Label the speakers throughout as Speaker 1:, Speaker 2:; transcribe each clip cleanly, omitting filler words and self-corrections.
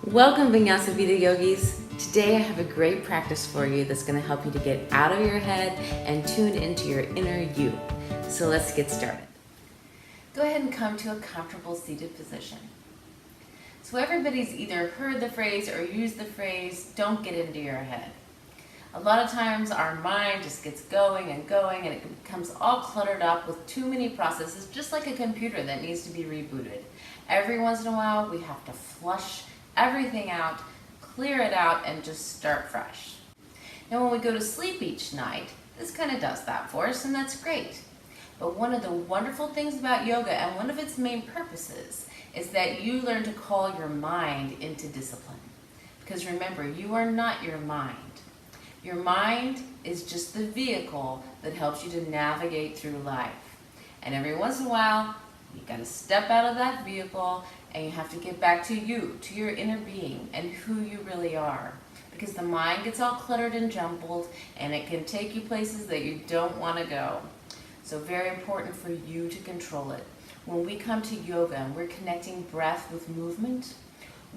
Speaker 1: Welcome Vinyasa Vida Yogis. Today I have a great practice for you that's going to help you to get out of your head and tune into your inner you. So let's get started. Go ahead and come to a comfortable seated position. So everybody's either heard the phrase or used the phrase, don't get into your head. A lot of times our mind just gets going and it becomes all cluttered up with too many processes, just like a computer that needs to be rebooted. Every once in a while we have to flush everything out, clear it out, and just start fresh. Now when we go to sleep each night, this kind of does that for us, and that's great. But one of the wonderful things about yoga, and one of its main purposes, is that you learn to call your mind into discipline. Because remember, you are not your mind. Your mind is just the vehicle that helps you to navigate through life. And every once in a while, you got to step out of that vehicle and you have to get back to you, to your inner being and who you really are. Because the mind gets all cluttered and jumbled and it can take you places that you don't want to go. So very important for you to control it. When we come to yoga and we're connecting breath with movement,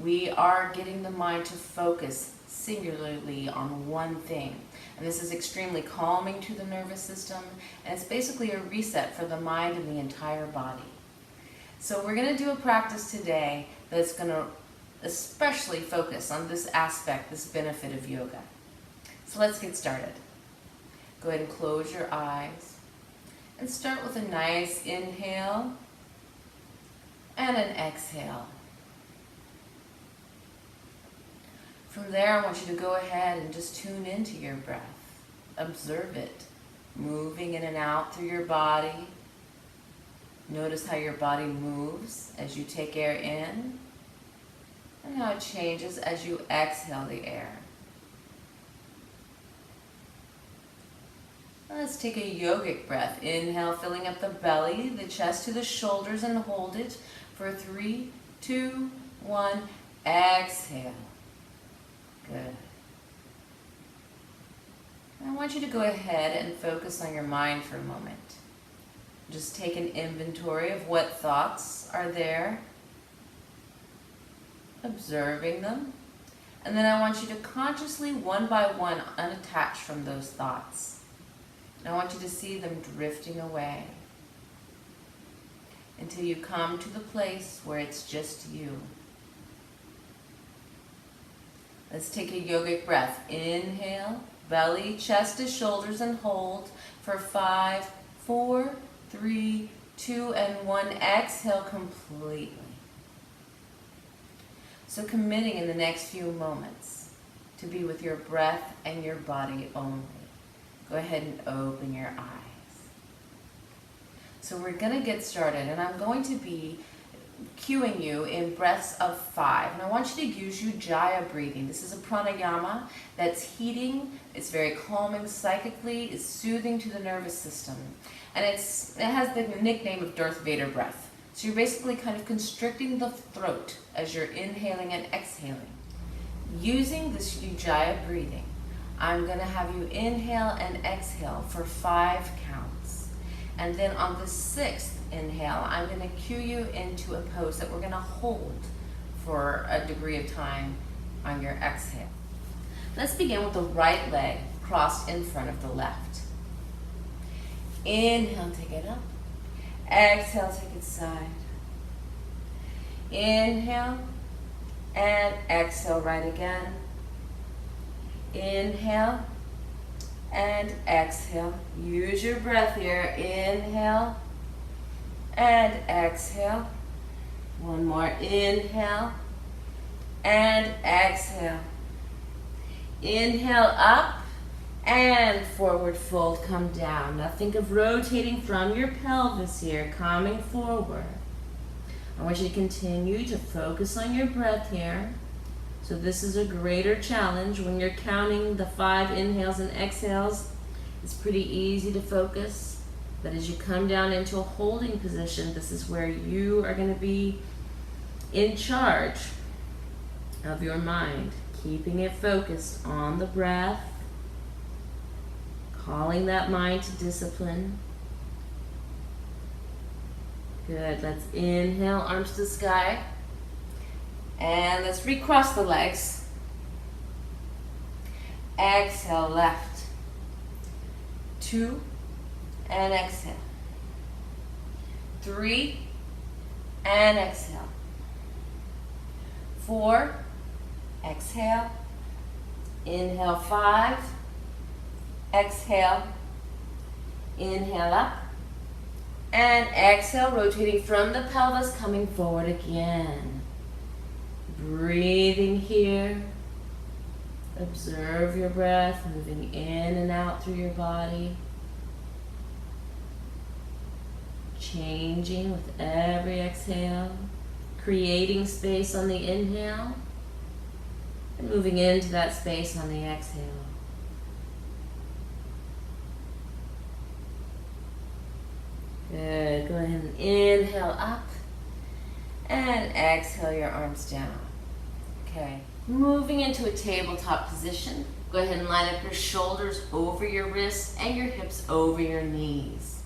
Speaker 1: we are getting the mind to focus singularly on one thing. And this is extremely calming to the nervous system, and it's basically a reset for the mind and the entire body. So we're going to do a practice today that's going to especially focus on this aspect, this benefit of yoga. So let's get started. Go ahead and close your eyes and start with a nice inhale and an exhale. From there, I want you to go ahead and just tune into your breath. Observe it, moving in and out through your body. Notice how your body moves as you take air in and how it changes as you exhale the air. Let's take a yogic breath. Inhale, filling up the belly, the chest to the shoulders, and hold it for 3, 2, 1. Exhale. Good. I want you to go ahead and focus on your mind for a moment. Just take an inventory of what thoughts are there, observing them, and then I want you to consciously, one by one, unattach from those thoughts. And I want you to see them drifting away until you come to the place where it's just you. Let's take a yogic breath. Inhale, belly, chest to shoulders, and hold for 5, 4, 3, 2, and 1. Exhale completely. So committing in the next few moments to be with your breath and your body only. Go ahead and open your eyes. So we're going to get started, and I'm going to be cueing you in breaths of 5. And I want you to use Yogic breathing. This is a pranayama that's heating, it's very calming psychically, it's soothing to the nervous system. And it has the nickname of Darth Vader breath. So you're basically kind of constricting the throat as you're inhaling and exhaling. Using this Yogic breathing, I'm going to have you inhale and exhale for 5 counts. And then on the 6th inhale, I'm going to cue you into a pose that we're going to hold for a degree of time on your exhale. Let's begin with the right leg crossed in front of the left. Inhale, take it up. Exhale, take it side. Inhale and exhale right again. Inhale and exhale. Use your breath here. Inhale and exhale. One more. Inhale and exhale. Inhale up and forward fold. Come down. Now think of rotating from your pelvis here, coming forward. I want you to continue to focus on your breath here. So this is a greater challenge. When you're counting the 5 inhales and exhales, it's pretty easy to focus. But as you come down into a holding position, this is where you are going to be in charge of your mind, keeping it focused on the breath, calling that mind to discipline. Good. Let's inhale, arms to the sky. And let's recross the legs. Exhale, left. 2, and exhale. 3, and exhale. 4, exhale. Inhale, 5. Exhale. Inhale up. And exhale, rotating from the pelvis, coming forward again. Breathing here. Observe your breath, moving in and out through your body. Changing with every exhale. Creating space on the inhale. And moving into that space on the exhale. Good. Go ahead and inhale up. And exhale your arms down. Okay. Moving into a tabletop position. Go ahead and line up your shoulders over your wrists and your hips over your knees.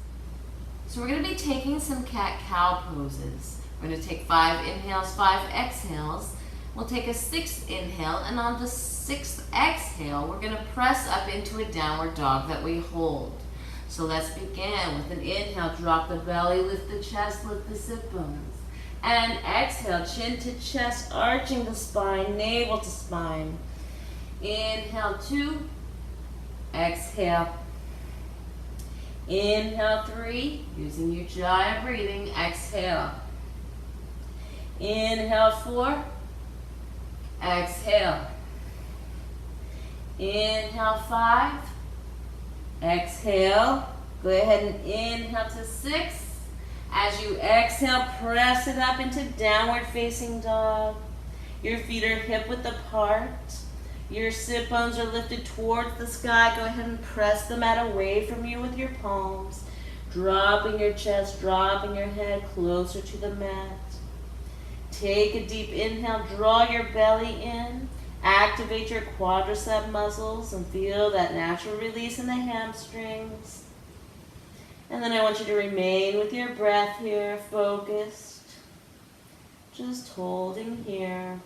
Speaker 1: So we're going to be taking some cat-cow poses. We're going to take 5 inhales, 5 exhales. We'll take a 6th inhale, and on the 6th exhale, we're going to press up into a downward dog that we hold. So let's begin with an inhale, drop the belly, lift the chest, lift the sit bones. And exhale, chin to chest, arching the spine, navel to spine. Inhale, 2. Exhale. Inhale, 3. Using your giant breathing. Exhale. Inhale, 4. Exhale. Inhale, 5. Exhale. Go ahead and inhale to 6. As you exhale, press it up into downward facing dog. Your feet are hip width apart. Your sit bones are lifted towards the sky. Go ahead and press the mat away from you with your palms. Dropping your chest, dropping your head closer to the mat. Take a deep inhale, draw your belly in. Activate your quadricep muscles and feel that natural release in the hamstrings. And then I want you to remain with your breath here, focused. Just holding here.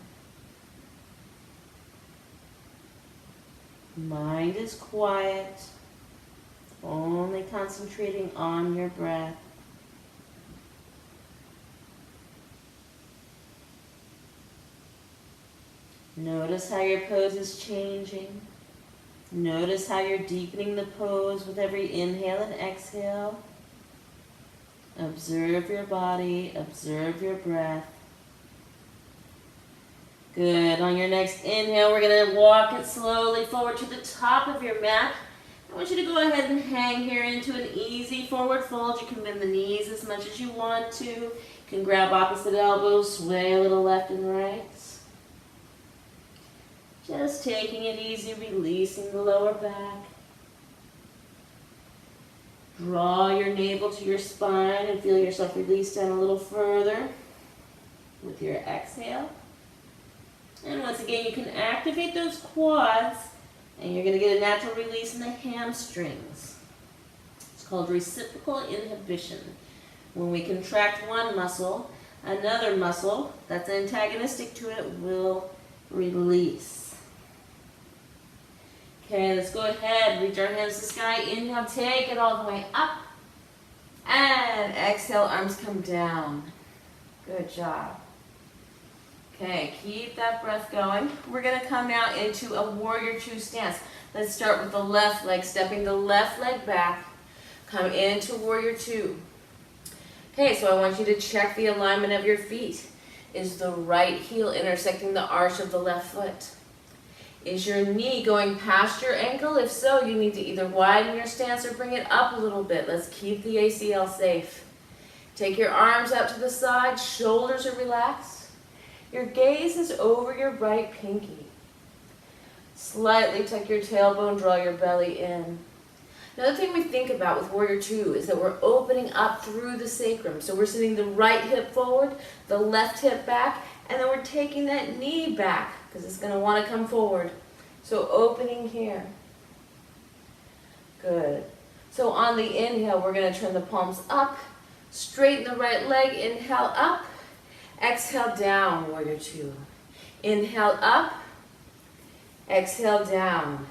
Speaker 1: Mind is quiet, only concentrating on your breath. Notice how your pose is changing. Notice how you're deepening the pose with every inhale and exhale. Observe your body, observe your breath. Good. On your next inhale, we're going to walk it slowly forward to the top of your mat. I want you to go ahead and hang here into an easy forward fold. You can bend the knees as much as you want to. You can grab opposite elbows, sway a little left and right. Just taking it easy, releasing the lower back. Draw your navel to your spine and feel yourself release down a little further with your exhale. And once again, you can activate those quads and you're going to get a natural release in the hamstrings. It's called reciprocal inhibition. When we contract one muscle, another muscle that's antagonistic to it will release. Okay, let's go ahead, reach our hands to the sky. Inhale, take it all the way up. And exhale, arms come down. Good job. Okay, keep that breath going. We're going to come now into a warrior two stance. Let's start with the left leg, stepping the left leg back. Come into warrior two. Okay, so I want you to check the alignment of your feet. Is the right heel intersecting the arch of the left foot? Is your knee going past your ankle? If so, you need to either widen your stance or bring it up a little bit. Let's keep the ACL safe. Take your arms out to the side, shoulders are relaxed. Your gaze is over your right pinky. Slightly tuck your tailbone, draw your belly in. Another thing we think about with Warrior Two is that we're opening up through the sacrum. So we're sitting the right hip forward, the left hip back, and then we're taking that knee back because it's going to want to come forward. So opening here. Good. So on the inhale, we're going to turn the palms up, straighten the right leg, inhale up, exhale down, Warrior Two. Inhale up, exhale down.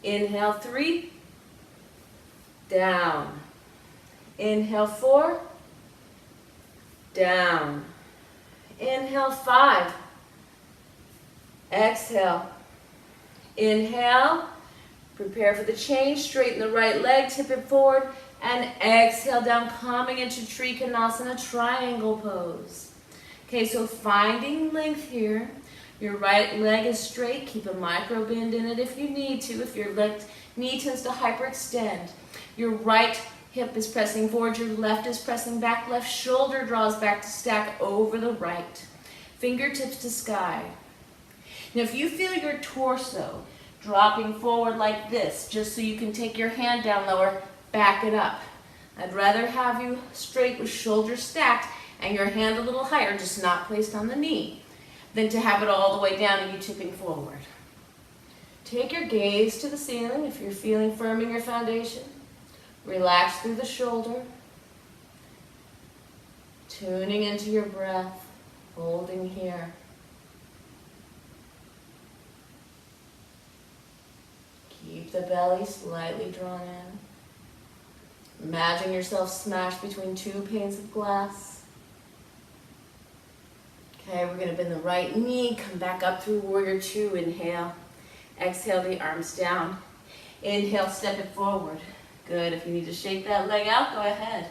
Speaker 1: Inhale 3, down. Inhale 4, down. Inhale 5, exhale. Inhale, prepare for the change, straighten the right leg, tip it forward, and exhale down, coming into Trikonasana, triangle pose. Okay, so finding length here. Your right leg is straight, keep a micro bend in it if you need to, if your left knee tends to hyperextend. Your right hip is pressing forward, your left is pressing back, left shoulder draws back to stack over the right. Fingertips to sky. Now if you feel your torso dropping forward like this, just so you can take your hand down lower, back it up. I'd rather have you straight with shoulders stacked and your hand a little higher, just not placed on the knee, than to have it all the way down and you tipping forward. Take your gaze to the ceiling if you're feeling firm in your foundation. Relax through the shoulder. Tuning into your breath, holding here. Keep the belly slightly drawn in. Imagine yourself smashed between 2 panes of glass. Okay, we're going to bend the right knee, come back up through Warrior 2, inhale. Exhale the arms down. Inhale, step it forward. Good, if you need to shake that leg out, go ahead.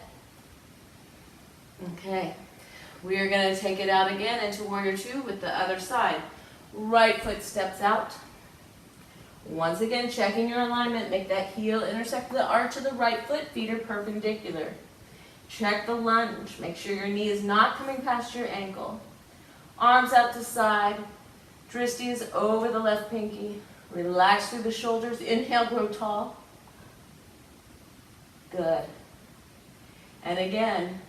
Speaker 1: Okay, we are going to take it out again into Warrior 2 with the other side. Right foot steps out. Once again, checking your alignment, make that heel intersect the arch of the right foot, feet are perpendicular. Check the lunge, make sure your knee is not coming past your ankle. Arms out to side, Dristi is over the left pinky. Relax through the shoulders, inhale, grow tall. Good. And again,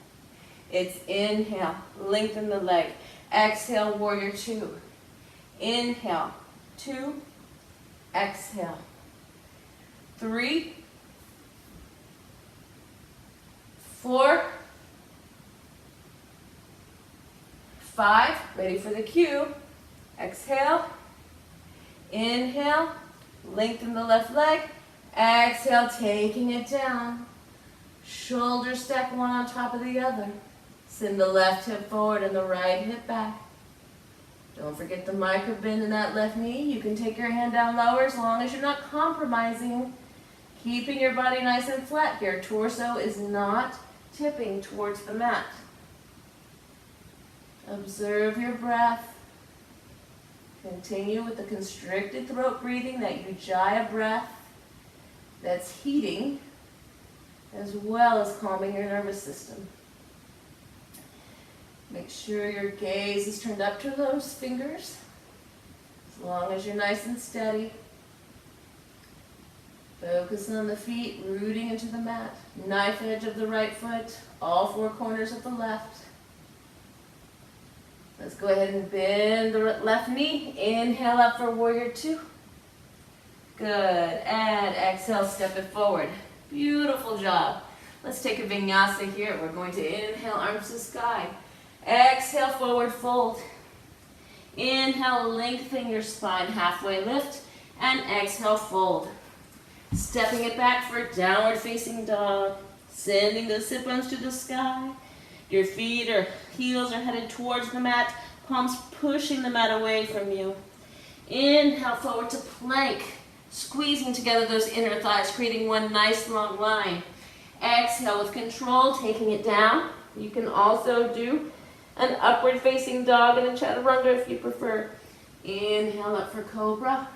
Speaker 1: it's inhale, lengthen the leg. Exhale, Warrior 2. Inhale, 2. Exhale. 3, 4, 5. Ready for the cue. Exhale. Inhale. Lengthen the left leg. Exhale, taking it down. Shoulders stack one on top of the other. Send the left hip forward and the right hip back. Don't forget the micro bend in that left knee. You can take your hand down lower as long as you're not compromising. Keeping your body nice and flat here. Torso is not tipping towards the mat. Observe your breath. Continue with the constricted throat breathing, that Ujjayi breath that's heating as well as calming your nervous system. Make sure your gaze is turned up to those fingers, as long as you're nice and steady. Focus on the feet, rooting into the mat. Knife edge of the right foot, all 4 corners of the left. Let's go ahead and bend the left knee. Inhale up for Warrior 2. Good, and exhale, step it forward. Beautiful job. Let's take a vinyasa here. We're going to inhale, arms to sky. Exhale, forward fold. Inhale, lengthen your spine, halfway lift, and exhale, fold. Stepping it back for downward facing dog. Sending the sit bones to the sky. Your feet or heels are headed towards the mat, palms pushing the mat away from you. Inhale, forward to plank, squeezing together those inner thighs, creating one nice long line. Exhale with control, taking it down. You can also do an upward facing dog and a chaturanga if you prefer. Inhale up for cobra.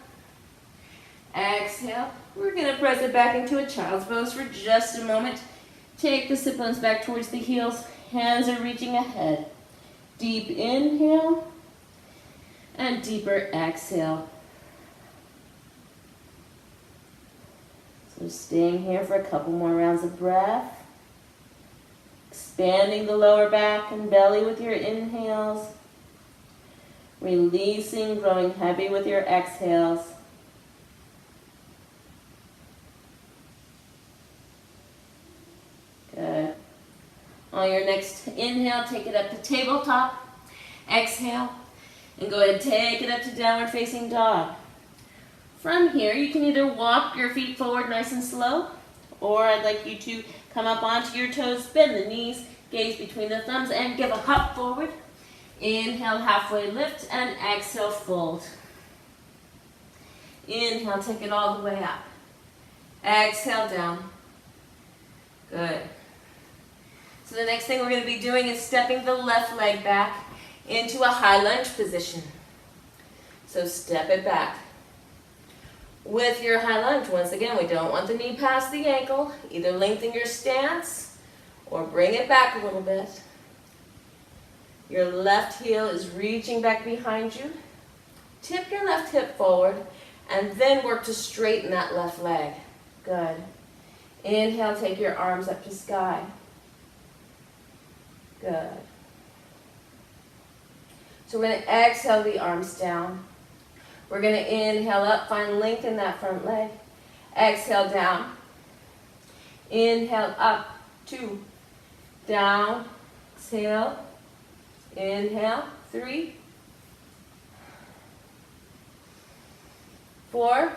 Speaker 1: Exhale. We're going to press it back into a child's pose for just a moment. Take the sit bones back towards the heels. Hands are reaching ahead. Deep inhale and deeper exhale. So staying here for a couple more rounds of breath. Expanding the lower back and belly with your inhales. Releasing, growing heavy with your exhales. Good. On your next inhale, take it up to tabletop. Exhale.
Speaker 2: And go ahead, take it up to downward facing dog. From here, you can either walk your feet forward nice and slow, or I'd like you to come up onto your toes, bend the knees, gaze between the thumbs, and give a hop forward. Inhale, halfway lift, and exhale, fold. Inhale, take it all the way up. Exhale, down. Good. So the next thing we're going to be doing is stepping the left leg back into a high lunge position. So step it back. With your high lunge, once again, we don't want the knee past the ankle. Either lengthen your stance or bring it back a little bit. Your left heel is reaching back behind you. Tip your left hip forward and then work to straighten that left leg. Good. Inhale, take your arms up to sky. Good. So we're going to exhale the arms down. We're going to inhale up, find length in that front leg. Exhale down. Inhale up, 2. Down. Exhale. Inhale, 3. 4.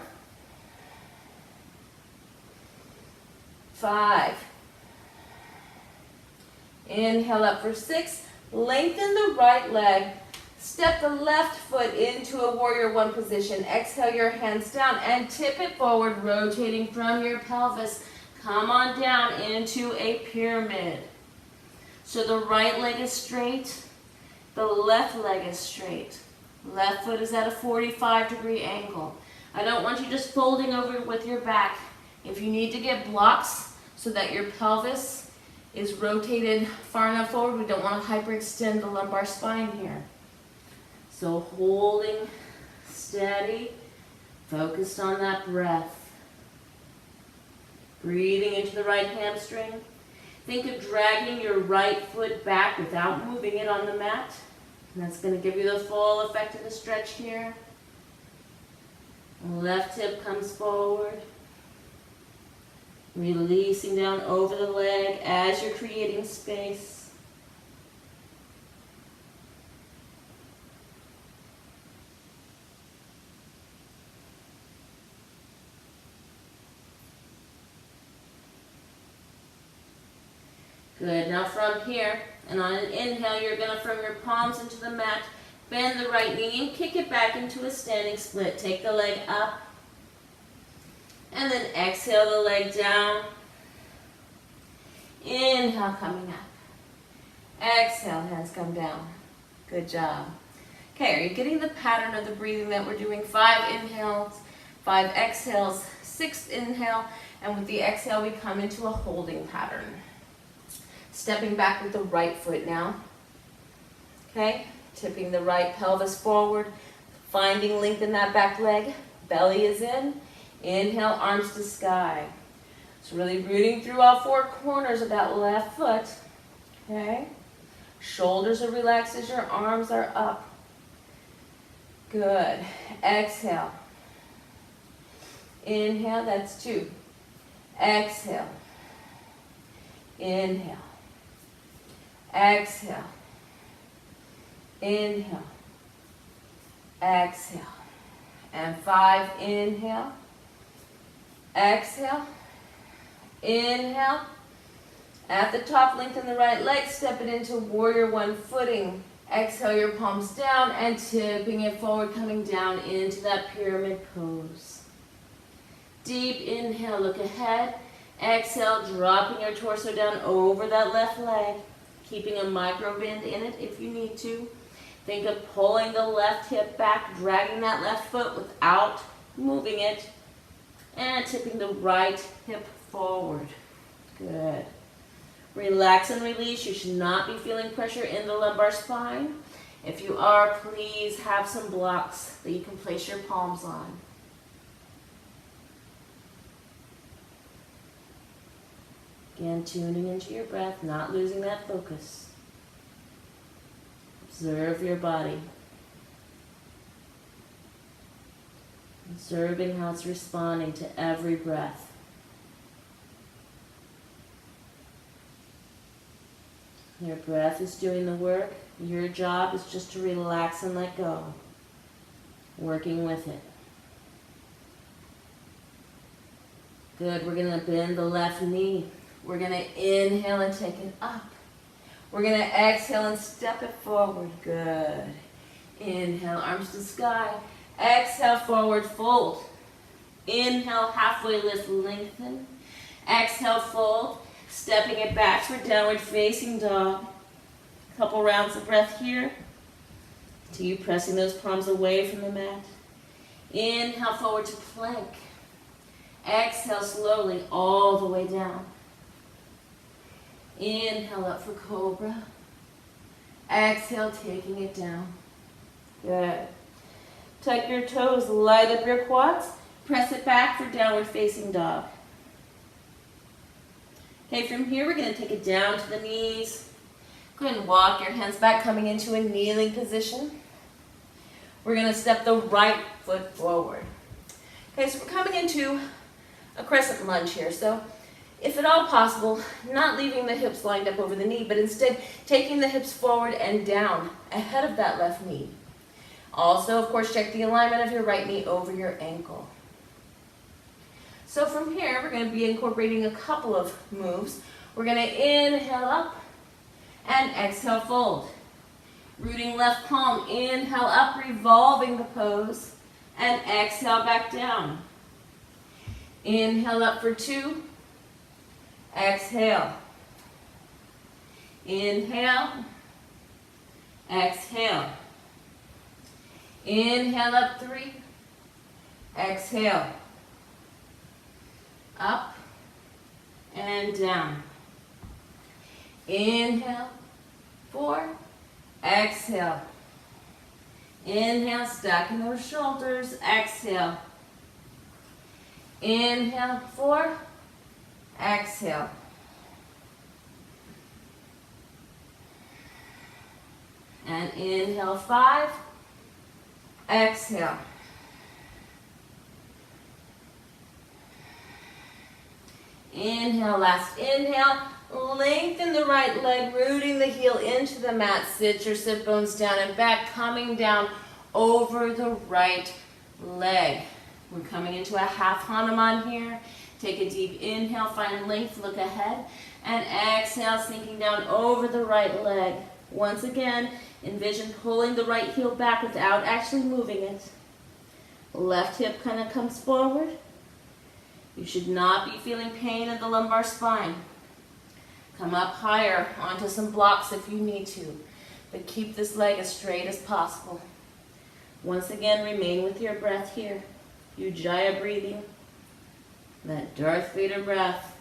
Speaker 2: 5. Inhale up for 6. Lengthen the right leg. Step the left foot into a warrior one position. Exhale your hands down and tip it forward, rotating from your pelvis. Come on down into a pyramid. So the right leg is straight, the left leg is straight. Left foot is at a 45-degree angle. I don't want you just folding over with your back. If you need to get blocks so that your pelvis is rotated far enough forward, we don't want to hyperextend the lumbar spine here. So holding steady, focused on that breath. Breathing into the right hamstring. Think of dragging your right foot back without moving it on the mat. And that's going to give you the full effect of the stretch here. Left hip comes forward. Releasing down over the leg as you're creating space. Good. Now from here, and on an inhale, you're going to from your palms into the mat, bend the right knee and kick it back into a standing split. Take the leg up, and then exhale the leg down. Inhale, coming up. Exhale, hands come down. Good job. Okay, are you getting the pattern of the breathing that we're doing? 5 inhales, 5 exhales, 6 inhale, and with the exhale, we come into a holding pattern. Stepping back with the right foot now. Okay, tipping the right pelvis forward, finding length in that back leg. Belly is in. Inhale, arms to sky. So really rooting through all 4 corners of that left foot. Okay, shoulders are relaxed as your arms are up. Good. Exhale. Inhale, that's 2. Exhale. Inhale. Exhale. Inhale. Exhale. And 5, inhale. Exhale. Inhale. At the top, lengthen the right leg, step it into warrior one footing. Exhale your palms down and tipping it forward, coming down into that pyramid pose. Deep inhale, look ahead. Exhale, dropping your torso down over that left leg, keeping a micro bend in it if you need to. Think of pulling the left hip back, dragging that left foot without moving it, and tipping the right hip forward. Good. Relax and release. You should not be feeling pressure in the lumbar spine. If you are, please have some blocks that you can place your palms on. Again, tuning into your breath, not losing that focus. Observe your body. Observing how it's responding to every breath. Your breath is doing the work. Your job is just to relax and let go. Working with it. Good. We're going to bend the left knee. We're going to inhale and take it up. We're going to exhale and step it forward. Good. Inhale, arms to sky. Exhale, forward fold. Inhale, halfway lift, lengthen. Exhale, fold. Stepping it back for downward facing dog. Couple rounds of breath here. To you pressing those palms away from the mat. Inhale, forward to plank. Exhale slowly all the way down. Inhale up for cobra. Exhale, taking it down. Good. Tuck your toes, light up your quads. Press it back for downward facing dog. Okay, from here we're going to take it down to the knees. Go ahead and walk your hands back, coming into a kneeling position. We're going to step the right foot forward. Okay, so we're coming into a crescent lunge here. So if at all possible, not leaving the hips lined up over the knee, but instead taking the hips forward and down ahead of that left knee. Also, of course, check the alignment of your right knee over your ankle. So from here, we're going to be incorporating a couple of moves. We're going to inhale up and exhale, fold. Rooting left palm, inhale up, revolving the pose, and exhale back down. Inhale up for 2. Exhale. Inhale. Exhale. Inhale up 3. Exhale. Up and down. Inhale. 4. Exhale. Inhale, stacking those shoulders. Exhale. Inhale, 4. Exhale. And inhale, 5. Exhale. Inhale, last inhale. Lengthen the right leg, rooting the heel into the mat. Sit your sit bones down and back, coming down over the right leg. We're coming into a half Hanuman here. Take a deep inhale, find length, look ahead, and exhale, sinking down over the right leg. Once again, envision pulling the right heel back without actually moving it. Left hip kind of comes forward. You should not be feeling pain in the lumbar spine. Come up higher onto some blocks if you need to, but keep this leg as straight as possible. Once again, remain with your breath here. Ujjayi breathing. That Darth Vader breath.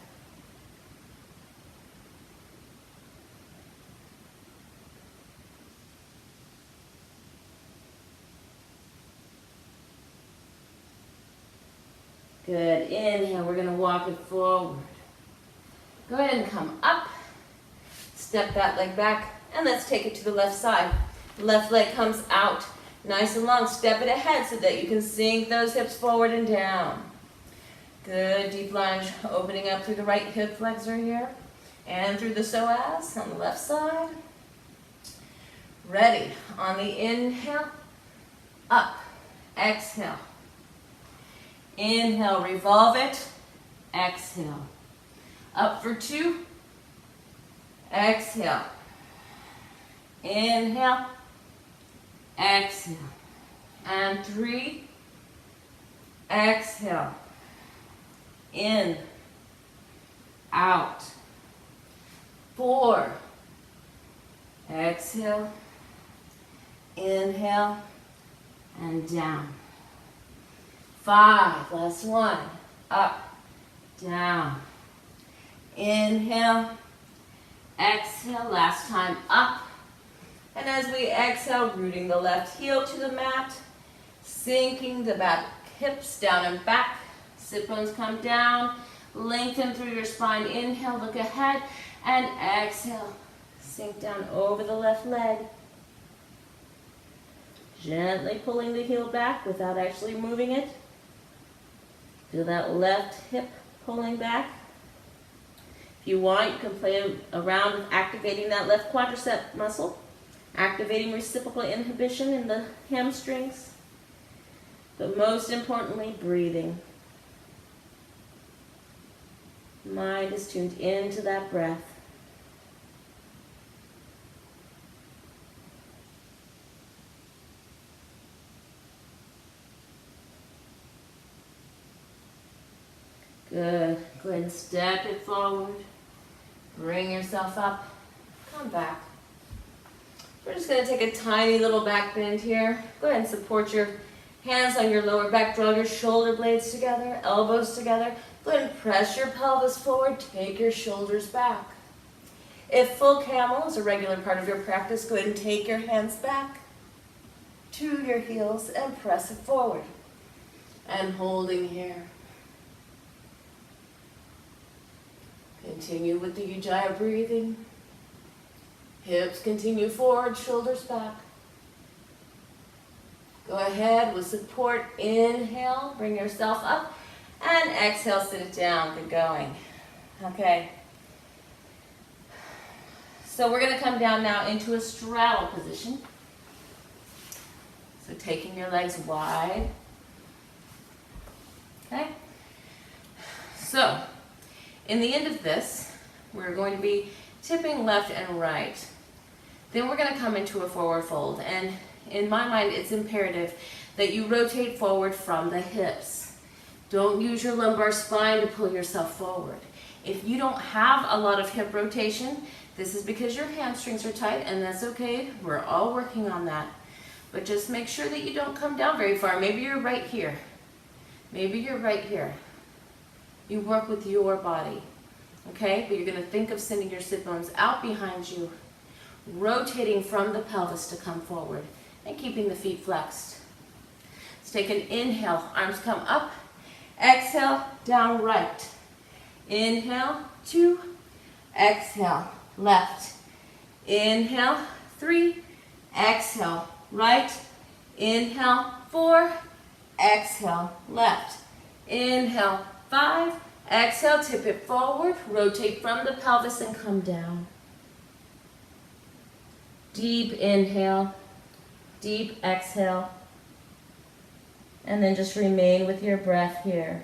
Speaker 2: Good. Inhale, we're going to walk it forward. Go ahead and come up. Step that leg back, and let's take it to the left side. Left leg comes out. Nice and long. Step it ahead so that you can sink those hips forward and down. Good. Deep lunge. Opening up through the right hip flexor here. And through the psoas on the left side. Ready. On the inhale, up. Exhale. Inhale, revolve it. Exhale. Up for 2. Exhale. Inhale. Exhale. And 3. Exhale. In. Out. 4. Exhale. Inhale. And down. 5. Last one. Up. Down. Inhale. Exhale. Last time. Up. And as we exhale, rooting the left heel to the mat, sinking the back hips down and back. Sit bones come down. Lengthen through your spine. Inhale, look ahead. And exhale. Sink down over the left leg. Gently pulling the heel back without actually moving it. Feel that left hip pulling back. If If you want, you can play around with activating that left quadricep muscle, activating reciprocal inhibition in the hamstrings, but most importantly, breathing. Mind is tuned into that breath. Good. Go ahead and step it forward. Bring yourself up. Come back. We're just going to take a tiny little back bend here. Go ahead and support your hands on your lower back. Draw your shoulder blades together, elbows together. Go ahead and press your pelvis forward. Take your shoulders back. If full camel is a regular part of your practice, go ahead and take your hands back to your heels and press it forward. And holding here. Continue with the Ujjayi breathing. Hips continue forward, shoulders back. Go ahead with support. Inhale, bring yourself up. And exhale, sit it down. Good going. Okay. So we're going to come down now into a straddle position. So taking your legs wide. Okay. So in the end of this, we're going to be tipping left and right. Then we're going to come into a forward fold. And in my mind, it's imperative that you rotate forward from the hips. Don't use your lumbar spine to pull yourself forward. If you don't have a lot of hip rotation, this is because your hamstrings are tight, and that's okay. We're all working on that. But just make sure that you don't come down very far. Maybe you're right here. Maybe you're right here. You work with your body, okay? But you're going to think of sending your sit bones out behind you, rotating from the pelvis to come forward, and keeping the feet flexed. Let's take an inhale. Arms come up. Exhale, down right. Inhale, 2. Exhale, left. Inhale, 3. Exhale, right. Inhale, 4. Exhale, left. Inhale, 5. Exhale, tip it forward. Rotate from the pelvis and come down. Deep inhale. Deep exhale. And then just remain with your breath here.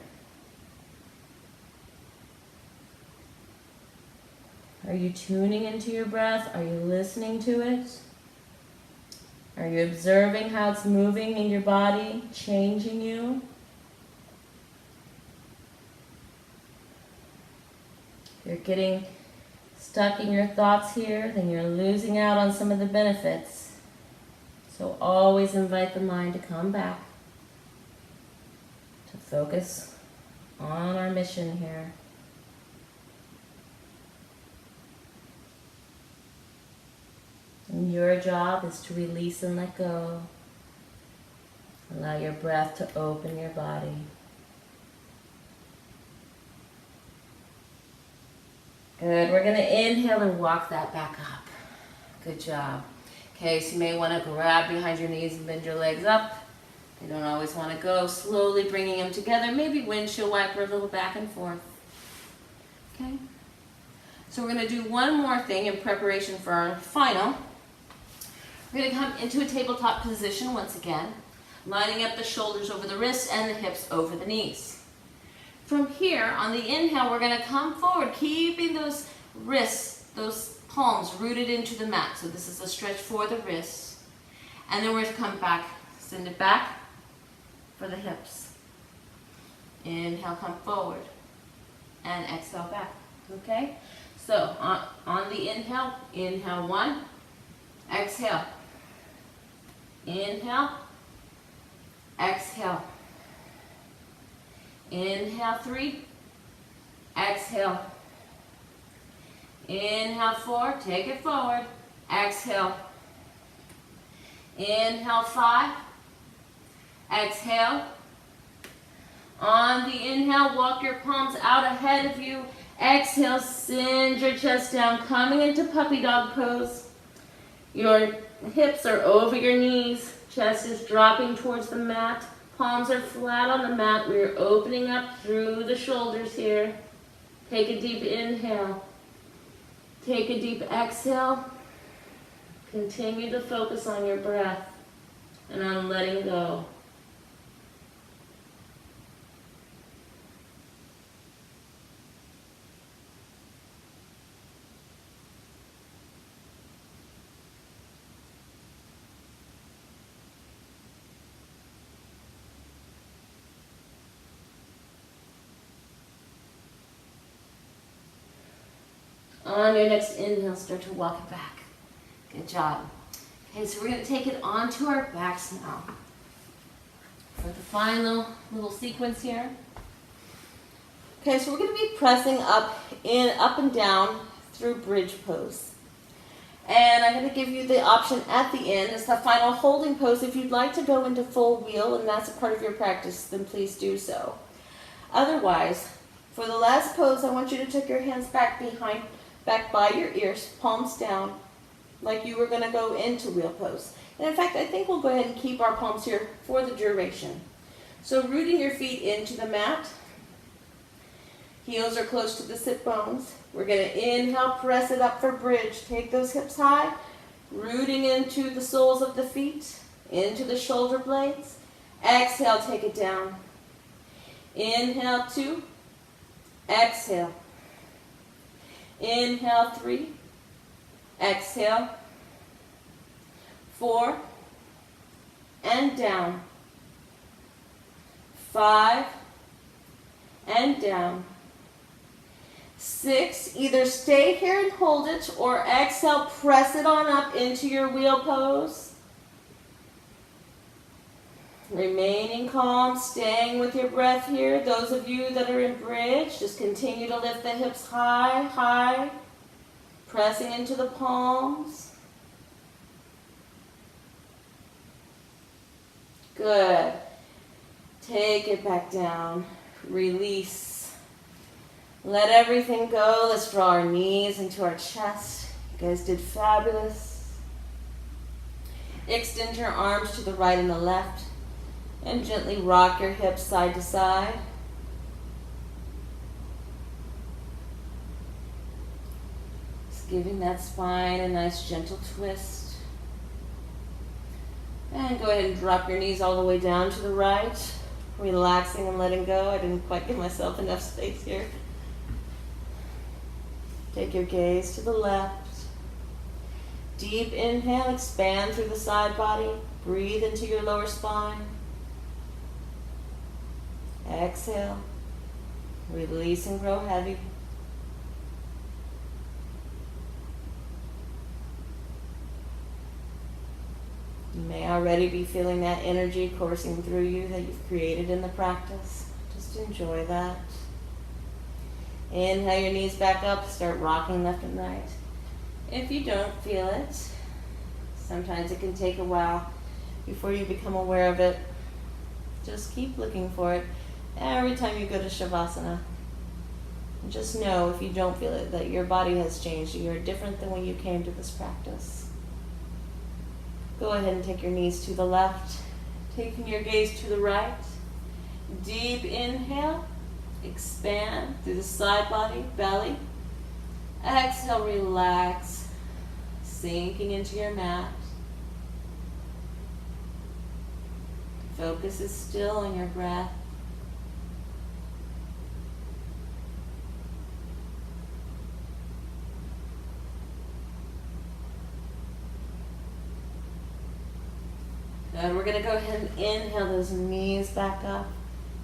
Speaker 2: Are you tuning into your breath? Are you listening to it? Are you observing how it's moving in your body, changing you? If you're getting stuck in your thoughts here, then you're losing out on some of the benefits. So always invite the mind to come back, to focus on our mission here. And your job is to release and let go. Allow your breath to open your body. Good. We're going to inhale and walk that back up. Good job. Okay, so you may want to grab behind your knees and bend your legs up. You don't always want to go. Slowly bringing them together. Maybe windshield wiper a little back and forth. Okay. So we're going to do one more thing in preparation for our final. We're going to come into a tabletop position once again, lining up the shoulders over the wrists and the hips over the knees. From here, on the inhale, we're going to come forward, keeping those wrists, those palms rooted into the mat. So this is a stretch for the wrists. And then we're going to come back, send it back for the hips. Inhale, come forward. And exhale back. Okay? So on the inhale, inhale 1, exhale. Inhale, exhale. Inhale 3, exhale. Inhale 4, take it forward, exhale. Inhale 5, exhale. On the inhale, walk your palms out ahead of you. Exhale, send your chest down, coming into puppy dog pose. Your hips are over your knees, chest is dropping towards the mat. Palms are flat on the mat. We're opening up through the shoulders here. Take a deep inhale. Take a deep exhale. Continue to focus on your breath and on letting go. On your next inhale, start to walk it back. Good job. Okay, so we're going to take it onto our backs now for the final little sequence here. Okay, so we're going to be pressing up and down through bridge pose. And I'm going to give you the option at the end. It's the final holding pose. If you'd like to go into full wheel and that's a part of your practice, then please do so. Otherwise, for the last pose, I want you to take your hands back by your ears, palms down, like you were going to go into wheel pose. And in fact, I think we'll go ahead and keep our palms here for the duration. So rooting your feet into the mat. Heels are close to the sit bones. We're going to inhale, press it up for bridge. Take those hips high, rooting into the soles of the feet, into the shoulder blades. Exhale, take it down. Inhale, 2. Exhale. Inhale, 3. Exhale. 4. And down. 5. And down. 6. Either stay here and hold it, or exhale, press it on up into your wheel pose. Remaining calm, staying with your breath here. Those of you that are in bridge, just continue to lift the hips high, high, pressing into the palms. Good. Take it back down. Release. Let everything go. Let's draw our knees into our chest. You guys did fabulous. Extend your arms to the right and the left. And gently rock your hips side to side. Just giving that spine a nice gentle twist. And go ahead and drop your knees all the way down to the right. Relaxing and letting go. I didn't quite give myself enough space here. Take your gaze to the left. Deep inhale, expand through the side body. Breathe into your lower spine. Exhale, release and grow heavy. You may already be feeling that energy coursing through you that you've created in the practice. Just enjoy that. Inhale your knees back up, start rocking left and right. If you don't feel it, sometimes it can take a while before you become aware of it. Just keep looking for it. Every time you go to Shavasana, just know if you don't feel it that your body has changed. You're different than when you came to this practice. Go ahead and take your knees to the left, taking your gaze to the right. Deep inhale, expand through the side body, belly. Exhale, relax, sinking into your mat. Focus is still on your breath. Good. We're going to go ahead and inhale those knees back up.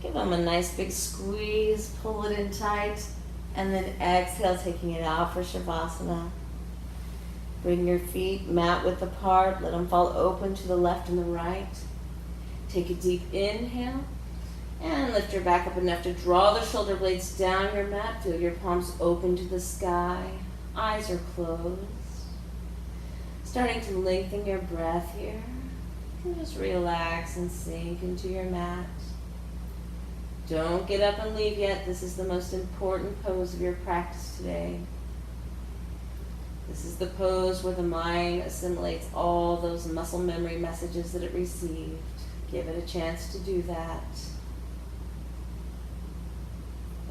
Speaker 2: Give them a nice big squeeze. Pull it in tight. And then exhale, taking it out for Shavasana. Bring your feet mat width apart. Let them fall open to the left and the right. Take a deep inhale. And lift your back up enough to draw the shoulder blades down your mat. Feel your palms open to the sky. Eyes are closed. Starting to lengthen your breath here. And just relax and sink into your mat. Don't get up and leave yet. This is the most important pose of your practice today. This is the pose where the mind assimilates all those muscle memory messages that it received. Give it a chance to do that.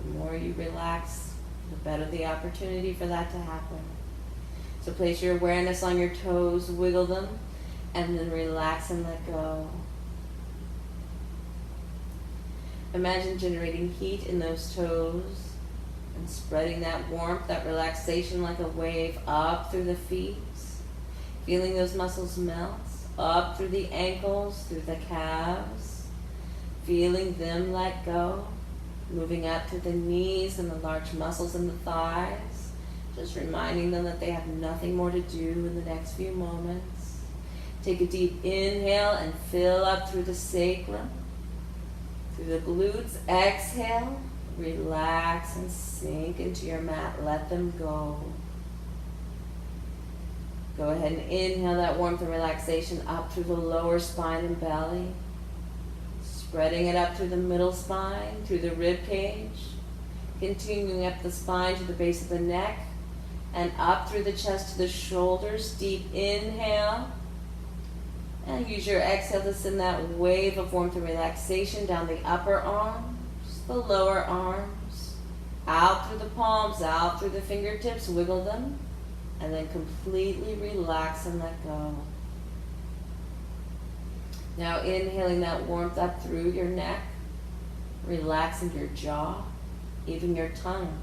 Speaker 2: The more you relax, the better the opportunity for that to happen. So place your awareness on your toes, wiggle them, and then relax and let go. Imagine generating heat in those toes and spreading that warmth, that relaxation like a wave up through the feet. Feeling those muscles melt up through the ankles, through the calves. Feeling them let go. Moving up to the knees and the large muscles in the thighs. Just reminding them that they have nothing more to do in the next few moments. Take a deep inhale and fill up through the sacrum. Through the glutes, exhale, relax and sink into your mat. Let them go. Go ahead and inhale that warmth and relaxation up through the lower spine and belly. Spreading it up through the middle spine, through the rib cage. Continuing up the spine to the base of the neck and up through the chest to the shoulders. Deep inhale. And use your exhale to send that wave of warmth and relaxation down the upper arms, the lower arms, out through the palms, out through the fingertips, wiggle them, and then completely relax and let go. Now inhaling that warmth up through your neck, relaxing your jaw, even your tongue.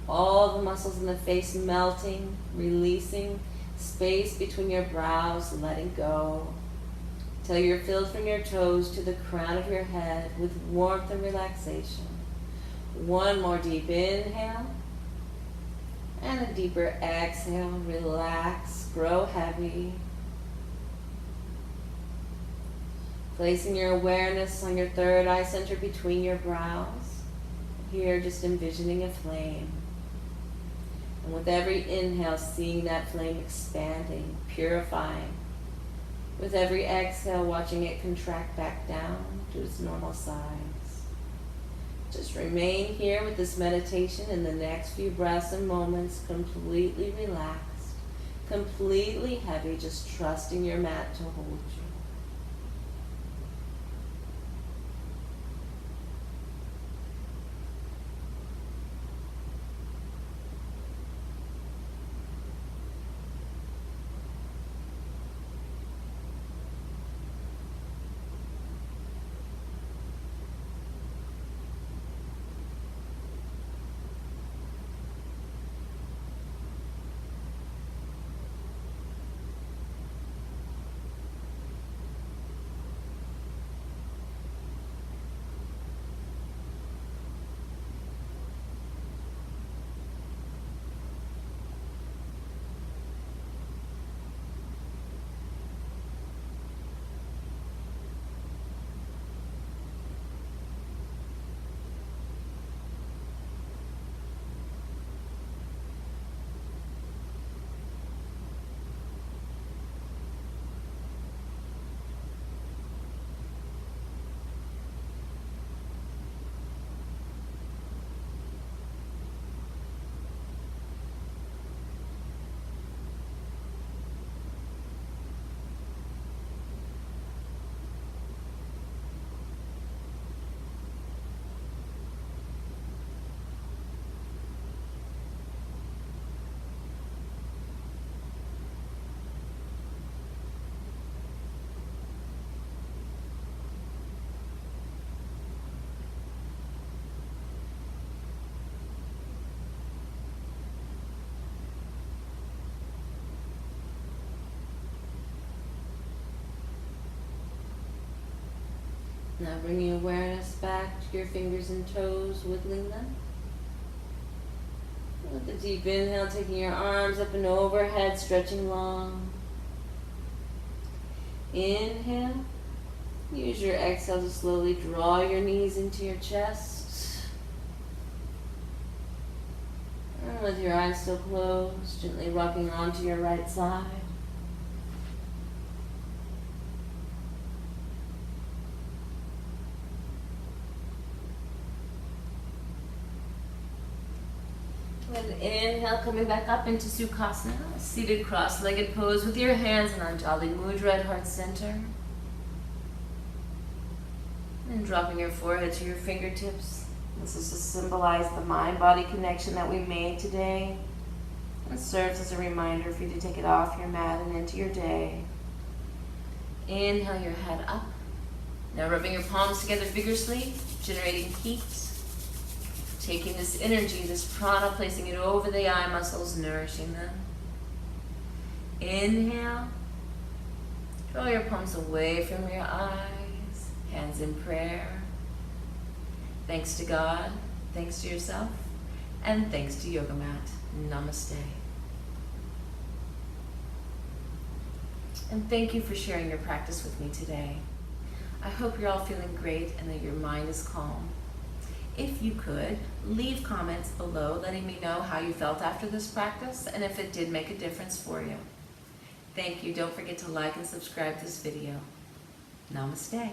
Speaker 2: All the muscles in the face melting, releasing, space between your brows, letting go. Till you're filled from your toes to the crown of your head with warmth and relaxation. One more deep inhale. And a deeper exhale. Relax, grow heavy. Placing your awareness on your third eye center between your brows. Here, just envisioning a flame. And with every inhale, seeing that flame expanding, purifying. With every exhale, watching it contract back down to its normal size. Just remain here with this meditation in the next few breaths and moments, completely relaxed, completely heavy, just trusting your mat to hold you. Now bringing awareness back to your fingers and toes, wiggling them. With a deep inhale, taking your arms up and overhead, stretching long. Inhale. Use your exhale to slowly draw your knees into your chest. And with your eyes still closed, gently rocking onto your right side. With an inhale, coming back up into Sukhasana, seated cross-legged pose with your hands in Anjali Mudra at heart center. And dropping your forehead to your fingertips. This is to symbolize the mind-body connection that we made today. It serves as a reminder for you to take it off your mat and into your day. Inhale your head up. Now rubbing your palms together vigorously, generating heat. Taking this energy, this prana, placing it over the eye muscles, nourishing them. Inhale. Draw your palms away from your eyes. Hands in prayer. Thanks to God, thanks to yourself, and thanks to Yoga Mat. Namaste. And thank you for sharing your practice with me today. I hope you're all feeling great and that your mind is calm. If you could, leave comments below letting me know how you felt after this practice and if it did make a difference for you. Thank you. Don't forget to like and subscribe to this video. Namaste.